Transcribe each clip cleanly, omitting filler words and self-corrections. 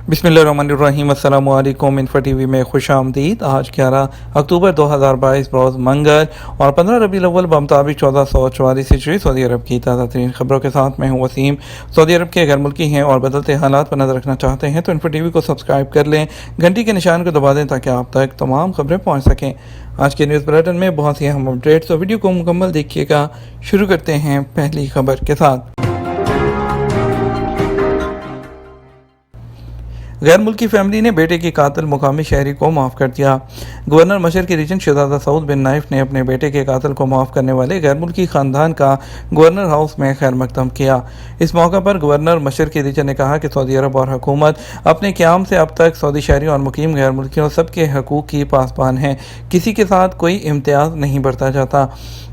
बिस्मिल्लाहिर्रहमानिर्रहीम। अस्सलामु अलैकुम। इंफो टीवी में खुश आमदीद। आज 11 अक्टूबर 2022 रोज़ मंगल और 15 रबीउल अव्वल बमुताबिक 1444 हिजरी सऊदी अरब की ताज़ा तरीन खबरों के साथ मैं हूँ वसीम। सऊदी अरब के गैर मुल्की हैं और बदलते हालात पर नजर रखना चाहते हैं तो इंफो टीवी को सब्सक्राइब कर लें, घंटी के निशान को दबा दें ताकि आप तक तमाम खबरें पहुँच सकें। आज के न्यूज़ बुलेटिन में बहुत सी अहम अपडेट्स, तो वीडियो को मुकम्मल देखिएगा। शुरू करते हैं पहली खबर के साथ। गैर मुल्की फैमिली ने बेटे की कातिल मुकामी शहरी को माफ़ कर दिया। गवर्नर मशर के रीजन शहजादा सऊद बिन नाइफ ने अपने बेटे के कातिल को माफ़ करने वाले गैर मुल्की ख़ानदान का गवर्नर हाउस में खैर मकदम किया। इस मौका पर गवर्नर मशर के रीजन ने कहा कि सऊदी अरब और हुकूमत अपने क़याम से अब तक सऊदी शहरी और मुकीम गैर मुल्कियों सबके हकूक़ की पासबान है, किसी के साथ कोई इम्तियाज़ नहीं बरता जाता।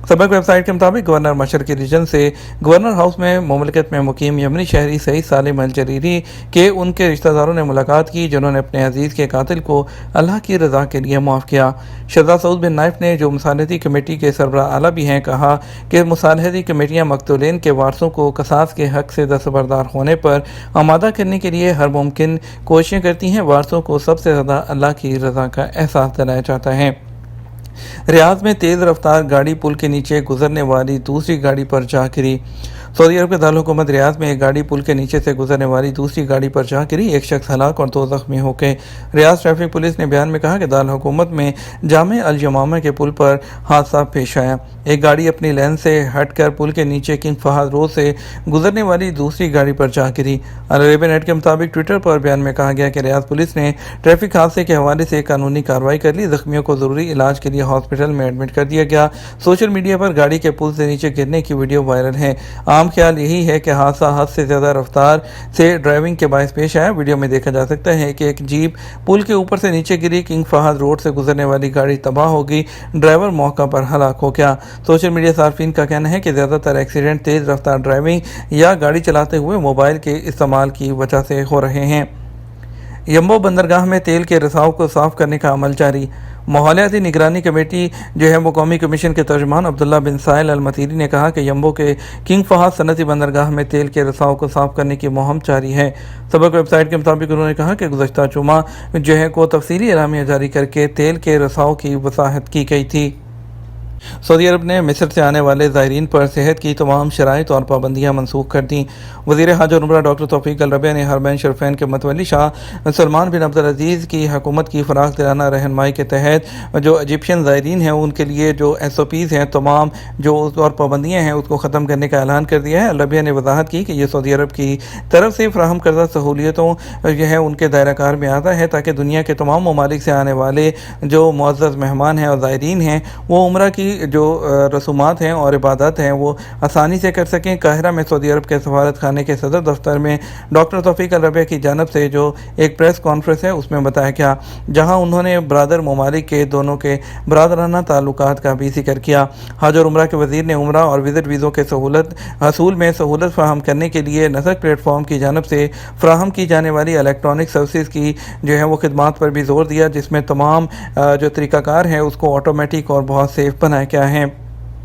सबक वेबसाइट के मुताबिक गवर्नर मशर के रीजन से गवर्नर हाउस में मुमलिकत में मुकीम यमनी शहरी सईद सालिम अल जरीरी के उनके रिश्तेदारों ने मुलाकात की, जिन्होंने अपने अजीज़ के कातिल को अल्लाह की रज़ा के लिए माफ़ किया। शहजादा सऊद बिन नाइफ ने, जो मुसालहती कमेटी के सरबराह आला भी हैं, कहा कि मुसालहती कमेटियाँ मकतूलीन के वारसों को क़सास के हक़ से दस्तबरदार होने पर आमादा करने के लिए हर मुमकिन कोशिशें करती हैं। वारसों को सबसे ज़्यादा अल्लाह की रज़ा का एहसास दिलाया जाता है। रियाद में तेज़ रफ्तार गाड़ी पुल के नीचे गुजरने वाली दूसरी गाड़ी पर जा गिरी। सऊदी अरब के दारुल हुकूमत रियाद में एक गाड़ी पुल के नीचे से गुजरने वाली दूसरी गाड़ी पर जा गिरी। एक शख्स हलाक और 2 ज़ख्मी हो गए। रियाद ट्रैफिक पुलिस ने बयान में कहा कि दारुल हुकूमत में जामे अल यमामा के पुल पर हादसा पेश आया। एक गाड़ी अपनी लेन से हटकर पुल के नीचे किंग फहद रोड से गुजरने वाली दूसरी गाड़ी पर जा गिरी। अल अरेबिया नेट के मुताबिक ट्विटर पर बयान में कहा गया कि रियाद पुलिस ने ट्रैफिक हादसे के हवाले से कानूनी कार्रवाई कर ली। जख्मियों को ज़रूरी इलाज के लिए हॉस्पिटल में एडमिट कर दिया गया। सोशल मीडिया पर गाड़ी के पुल से नीचे गिरने की वीडियो वायरल है। आम ख्याल यही है कि हादसा हद से ज़्यादा रफ्तार से ड्राइविंग के बायस पेश आया। वीडियो में देखा जा सकता है कि एक जीप पुल के ऊपर से नीचे गिरी। किंग फहद रोड से गुजरने वाली गाड़ी तबाह हो गई। ड्राइवर मौका पर हलाक हो गया। सोशल मीडिया सार्फिन का कहना है कि ज़्यादातर एक्सीडेंट तेज़ रफ्तार ड्राइविंग या गाड़ी चलाते हुए मोबाइल के इस्तेमाल की वजह से हो रहे हैं। यम्बो बंदरगाह में तेल के रिसाव को साफ करने का अमल जारी। माहौलियाती निगरानी कमेटी जो है वो कौमी कमीशन के तर्जुमान अब्दुल्ला बिन साइल अल मतीरी ने कहा कि यम्बो के किंग फहद सनती बंदरगाह में तेल के रिसाव को साफ करने की मुहिम जारी है। सबक वेबसाइट के मुताबिक उन्होंने कहा कि गुज़श्ता जुमा जो है को तफसीली एलामिया जारी करके तेल के रिसाव की वसाहत की गई थी। सऊदी अरब ने मिस्र से आने वाले ज़ायरीन पर सेहत की तमाम शराइत और पाबंदियाँ मनसूख कर दी। वज़ीर हज और उम्रा डॉक्टर तौफीक अल रबिया ने हरमैन शरीफैन के मतवली शाह सलमान बिन अब्दुल अजीज़ की हुकूमत की फ़राख दिलाना रहनुमाई के तहत जो इजिप्शियन ज़ायरीन हैं उनके लिए जो SOPs हैं, तमाम जो और पाबंदियाँ हैं उसको ख़त्म करने का ऐलान कर दिया है। अल रबिया ने वजाहत की कि यह सऊदी अरब की तरफ से फ़राहम करदा सहूलियतों जो है उनके दायरा कार में आता है ताकि दुनिया के तमाम ममालिक से आने वाले जो मुअज़्ज़ज़ मेहमान हैं और ज़ायरीन हैं वो उम्रा की जो रसूमात हैं और इबादत हैं वो आसानी से कर सकें। काहिरा में सऊदी अरब के सफारत खाने के सदर दफ्तर में डॉक्टर तौफीक अल रबिया की जानब से जो एक प्रेस कॉन्फ्रेंस है उसमें बताया गया, जहां उन्होंने बरादर ममालिक के दोनों के बरादराना ताल्लुकात का भी जिक्र किया। हज और उम्रा के वज़ीर ने उम्रा और विज़िट वीज़ों के सहूलत हसूल में सहूलत फराहम करने के लिए नसक प्लेटफॉर्म की जानब से फराहम की जाने वाली इलेक्ट्रॉनिक सर्विस की जो है वो खिदमात पर भी जोर दिया, जिसमें तमाम जो तरीक़ाकार है उसको ऑटोमेटिक और बहुत सेफ बनाया गया है।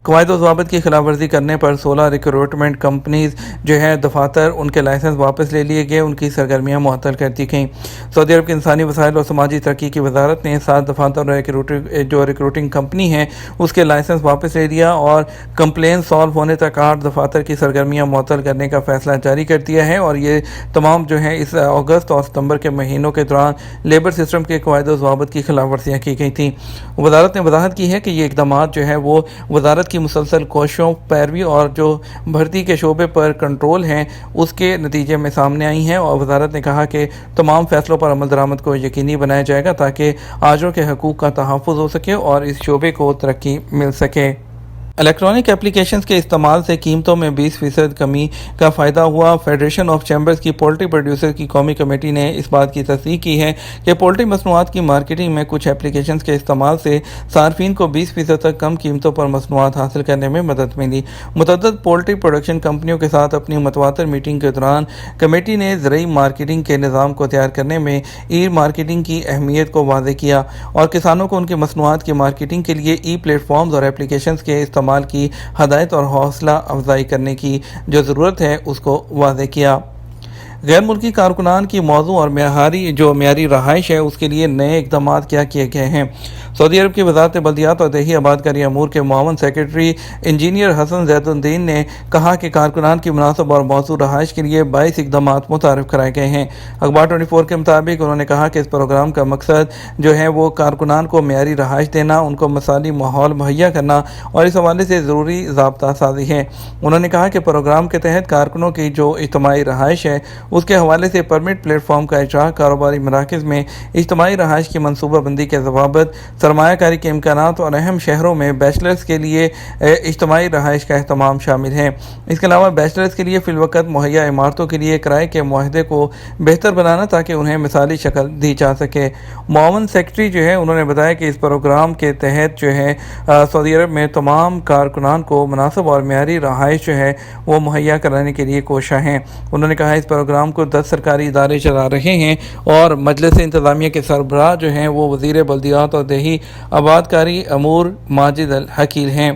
क़वाइद और ज़वाबित की खिलाफ वर्जी करने पर 16 रिक्रूटमेंट कंपनीज जो है दफातर उनके लाइसेंस वापस ले लिए गए, उनकी सरगर्मियाँ मुअत्तल कर दी गईं। सऊदी अरब की इंसानी वसाइल और समाजी तरक्की की वजारत ने 7 दफातर जो रिक्रूटिंग कंपनी है उसके लाइसेंस वापस ले लिया और कंप्लेन सॉल्व होने तक 8 दफातर की सरगर्मियाँ मुअत्तल करने का फैसला जारी कर दिया है। और ये तमाम जो है इस अगस्त और सितंबर के महीनों के दौरान लेबर सिस्टम के क़वाइद और ज़वाबित की खिलाफ वर्जियाँ की गई थी। वजारत ने वजाहत की है कि ये इकदाम जो है वो वजारत की मुसलसल कोशिशों, पैरवी और जो भर्ती के शोबे पर कंट्रोल हैं उसके नतीजे में सामने आई हैं। और वजारत ने कहा कि तमाम फैसलों पर अमल दरामद को यकीनी बनाया जाएगा ताकि आजरों के हकूक़ का तहफ़्फ़ुज़ हो सके और इस शोबे को तरक्की मिल सके। इलेक्ट्रॉनिक एप्लीकेशंस के इस्तेमाल से कीमतों में 20% कमी का फ़ायदा हुआ। फेडरेशन ऑफ चैम्बर्स की पोल्ट्री प्रोड्यूसर की कौमी कमेटी ने इस बात की तस्दीक की है कि पोल्ट्री मसनूआत की मार्केटिंग में कुछ एप्लीकेशंस के इस्तेमाल से सार्फिन को 20% तक कम कीमतों पर मसनूआत हासिल करने में मदद मिली। मुतअद्दिद पोल्ट्री प्रोडक्शन कंपनियों के साथ अपनी मतवातर मीटिंग के दौरान कमेटी ने ज़रई मार्केटिंग के निज़ाम को तैयार करने में ई मार्केटिंग की अहमियत को वाज़ेह किया और किसानों को उनकी मसनूआत की मार्केटिंग के लिए ई प्लेटफॉर्म्स और एप्लीकेशंस के इस्तेमाल की हदायत और हौसला अफजाई करने की जो ज़रूरत है उसको वाज़ेह किया। غیر ملکی کارکنان کی موزوں اور معیاری رہائش ہے اس کے لیے نئے اقدامات کیا کیے گئے ہیں۔ سعودی عرب کی وزارت بلدیات اور دیہی آبادکاری امور کے معاون سیکرٹری انجینئر حسن زید الدین نے کہا کہ کارکنان کی مناسب اور موزوں رہائش کے لیے 22 اقدامات متعارف کرائے گئے ہیں۔ اخبار 24 کے مطابق انہوں نے کہا کہ اس پروگرام کا مقصد جو ہے وہ کارکنان کو معیاری رہائش دینا، ان کو مثالی ماحول مہیا کرنا اور اس حوالے سے ضروری ضابطہ سازی ہے۔ انہوں نے کہا کہ پروگرام کے تحت کارکنوں کی جو اجتماعی رہائش ہے اس کے حوالے سے پرمٹ پلیٹ فارم کا اجرا، کاروباری مراکز میں اجتماعی رہائش کی منصوبہ بندی کے ضوابط، سرمایہ کاری کے امکانات اور اہم شہروں میں بیچلرز کے لیے اجتماعی رہائش کا اہتمام شامل ہے۔ اس کے علاوہ بیچلرز کے لیے فی الوقت مہیا عمارتوں کے لیے کرائے کے معاہدے کو بہتر بنانا تاکہ انہیں مثالی شکل دی جا سکے۔ معاون سیکرٹری جو ہے انہوں نے بتایا کہ اس پروگرام کے تحت جو ہے سعودی عرب میں تمام کارکنان کو مناسب اور معیاری رہائش جو ہے وہ مہیا کرانے کے لیے کوشاں ہیں۔ انہوں نے کہا اس پروگرام کو 10 سرکاری ادارے چلا رہے ہیں اور مجلس انتظامیہ کے سربراہ جو ہیں وہ وزیر بلدیات اور دیہی آبادکاری امور ماجد الحکیل ہیں۔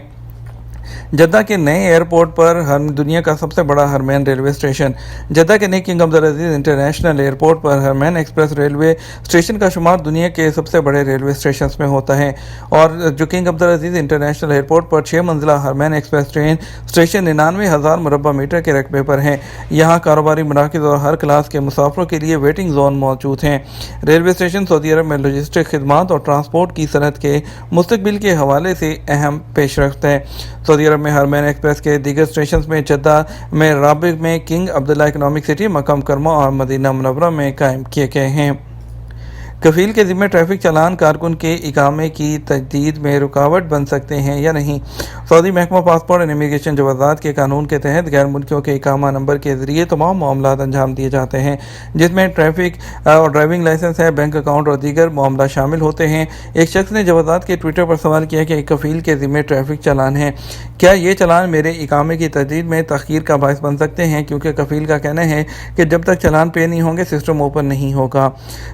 جدہ کے نئے ایئرپورٹ پر دنیا کا سب سے بڑا ہرمین ریلوے اسٹیشن۔ جدہ کے نئے کنگ عبدالعزیز انٹرنیشنل ایئرپورٹ پر ہرمین ایکسپریس ریلوے اسٹیشن کا شمار دنیا کے سب سے بڑے ریلوے اسٹیشنز میں ہوتا ہے، اور جو کنگ عبدالعزیز انٹرنیشنل ایئرپورٹ پر 6 منزلہ ہرمین ایکسپریس ٹرین اسٹیشن 99,000 مربع میٹر کے رقبے پر ہے۔ یہاں کاروباری مراکز اور ہر کلاس کے مسافروں کے لیے ویٹنگ زون موجود ہیں۔ ریلوے اسٹیشن سعودی عرب میں لاجسٹک خدمات اور ٹرانسپورٹ کی صنعت کے مستقبل کے حوالے سے اہم پیش رفت ہے۔ سعودی عرب میں ہرمین ایکسپریس کے دیگر اسٹیشنز میں جدہ میں رابغ میں کنگ عبداللہ اکنامک سٹی، مکہ مکرمہ اور مدینہ منورہ میں قائم کیے گئے ہیں۔ کفیل کے ذمہ ٹریفک چالان کارکن کے اقامے کی تجدید میں رکاوٹ بن سکتے ہیں یا نہیں۔ سعودی محکمہ پاسپورٹ اور امیگریشن جوازات کے قانون کے تحت غیر ملکیوں کے اقامہ نمبر کے ذریعے تمام معاملات انجام دیے جاتے ہیں، جس میں ٹریفک اور ڈرائیونگ لائسنس ہے، بینک اکاؤنٹ اور دیگر معاملات شامل ہوتے ہیں۔ ایک شخص نے جوازات کے ٹویٹر پر سوال کیا کہ ایک کفیل کے ذمہ ٹریفک چالان ہے، کیا یہ چالان میرے اقامے کی تجدید میں تاخیر کا باعث بن سکتے ہیں، کیونکہ کفیل کا کہنا ہے کہ جب تک چالان پے نہیں ہوں گے سسٹم اوپن نہیں ہوگا۔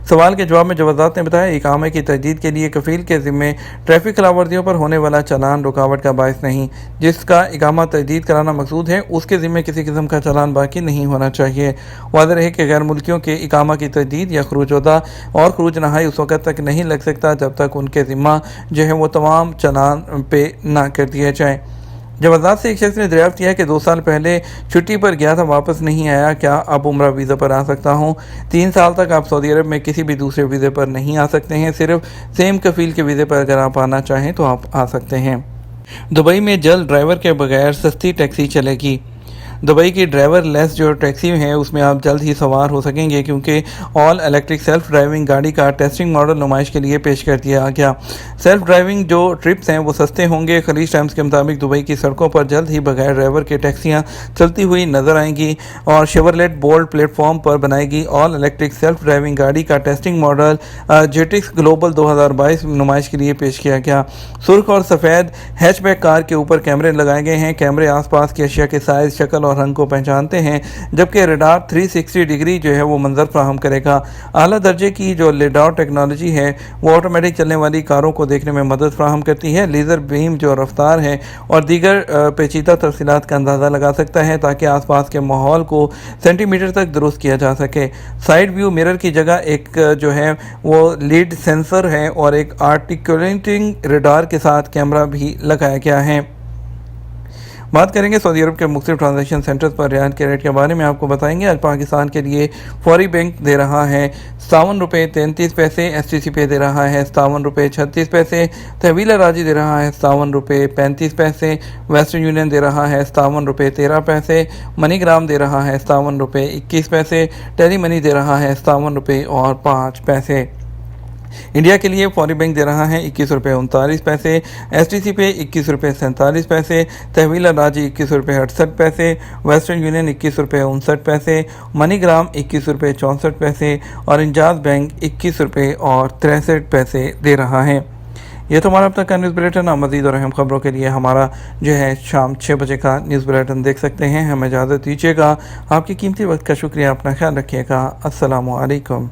سوال کے جواب میں جوازات نے بتایا اقامے کی تجدید کے لیے کفیل کے ذمہ ٹریفک خلاف ورزیوں پر ہونے والا چالان رکاوٹ کا باعث نہیں۔ جس کا اقامہ تجدید کرانا مقصود ہے اس کے ذمہ کسی قسم کا چالان باقی نہیں ہونا چاہیے۔ واضح رہے کہ غیر ملکیوں کے اقامہ کی تجدید یا خروج وطن اور خروج نہائی اس وقت تک نہیں لگ سکتا جب تک ان کے ذمہ جو ہے وہ تمام چالان پے نہ کر دیے جائیں۔ جوازات سے ایک شخص نے دریافت کیا کہ 2 سال پہلے چھٹی پر گیا تھا، واپس نہیں آیا، کیا اب عمرہ ویزا پر آ سکتا ہوں؟ 3 سال تک آپ سعودی عرب میں کسی بھی دوسرے ویزے پر نہیں آ سکتے ہیں، صرف سیم کفیل کے ویزے پر اگر آپ آنا چاہیں تو آپ آ سکتے ہیں۔ دبئی میں جلد ڈرائیور کے بغیر سستی ٹیکسی چلے گی۔ دبئی کی ڈرائیور لیس جو ٹیکسی ہے اس میں آپ جلد ہی سوار ہو سکیں گے، کیونکہ آل الیکٹرک سیلف ڈرائیونگ گاڑی کا ٹیسٹنگ ماڈل نمائش کے لیے پیش کر دیا گیا۔ سیلف ڈرائیونگ جو ٹرپس ہیں وہ سستے ہوں گے۔ خلیج ٹائمز کے مطابق دبئی کی سڑکوں پر جلد ہی بغیر ڈرائیور کے ٹیکسیاں چلتی ہوئی نظر آئیں گی، اور شیورلیٹ بولٹ پلیٹ فارم پر بنائے گی آل الیکٹرک سیلف ڈرائیونگ گاڑی کا ٹیسٹنگ ماڈل جیٹکس گلوبل 2022 نمائش کے لیے پیش کیا گیا۔ سرخ اور سفید ہیچ بیک کار کے اوپر کیمرے لگائے گئے ہیں۔ کیمرے آس پاس کی اشیاء کے سائز، شکل اور رنگ کو پہچانتے ہیں، جبکہ ریڈار 360 ڈگری جو ہے وہ منظر فراہم کرے گا۔ اعلیٰ درجے کی جو لیڈار ٹیکنالوجی ہے وہ آٹومیٹک چلنے والی کاروں کو دیکھنے میں مدد فراہم کرتی ہے۔ لیزر بیم جو رفتار ہے اور دیگر پیچیدہ تفصیلات کا اندازہ لگا سکتا ہے تاکہ آس پاس کے ماحول کو سینٹی میٹر تک درست کیا جا سکے۔ سائیڈ ویو مرر کی جگہ ایک جو ہے وہ لیڈ سینسر ہے اور ایک آرٹیکولیٹنگ ریڈار کے ساتھ کیمرہ بھی لگایا گیا ہے۔ بات کریں گے سعودی عرب کے مختلف ٹرانزیکشن سینٹرز پر ریال کے ریٹ کے بارے میں، آپ کو بتائیں گے آج پاکستان کے لیے فوری بینک دے رہا ہے ₹57.33، ایس ٹی سی پے دے رہا ہے ₹57.36، تحویل راجی دے رہا ہے ₹57.35، ویسٹرن یونین دے رہا ہے ₹57.13، منی گرام دے رہا ہے ₹57.21، ٹیلی منی دے رہا ہے ₹57.05۔ انڈیا کے لیے فوری بینک دے رہا ہے ₹21.39، ایس ٹی سی پے ₹21.47، تحویل راجی ₹21.68، ویسٹرن یونین ₹21.59، منی گرام ₹21.64 اور انجاز بینک ₹21.63 دے رہا ہے۔ یہ تو ہمارا اب تک کا نیوز بلیٹن۔ آپ مزید اور اہم خبروں کے لیے ہمارا جو ہے شام 6 بجے کا نیوز بلیٹن دیکھ سکتے ہیں۔ ہمیں اجازت دیجیے گا۔ آپ کی قیمتی وقت کا شکریہ۔ اپنا خیال رکھیے گا۔ السلام علیکم۔